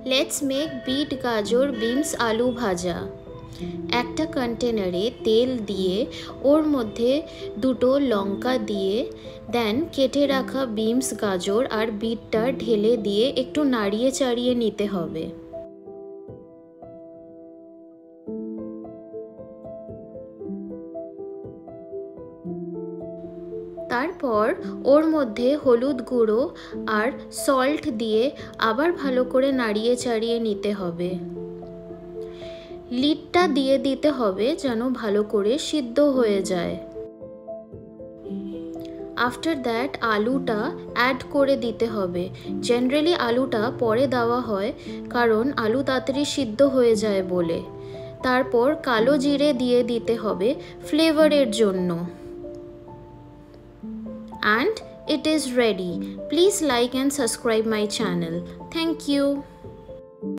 Let's make bit গাজর beans আলু ভাজা। একটা কন্টেনারে তেল দিয়ে ওর মধ্যে দুটো লঙ্কা দিয়ে দেন কেটে রাখা বিনস গাজর আর বিটটা ঢেলে দিয়ে একটু নাড়িয়ে চাড়িয়ে নিতে হবে। তারপর ওর মধ্যে হলুদ গুঁড়ো আর সল্ট দিয়ে আবার ভালো করে নাড়িয়ে চাড়িয়ে নিতে হবে। লিডটা দিয়ে দিতে হবে যেন ভালো করে সিদ্ধ হয়ে যায়। আফটার দ্যাট আলুটা অ্যাড করে দিতে হবে। জেনারেলি আলুটা পরে দেওয়া হয় কারণ আলু তাড়াতাড়ি সিদ্ধ হয়ে যায় বলে। তারপর কালো জিরে দিয়ে দিতে হবে ফ্লেভারের জন্য। And it is ready. Please like and subscribe my channel. Thank you.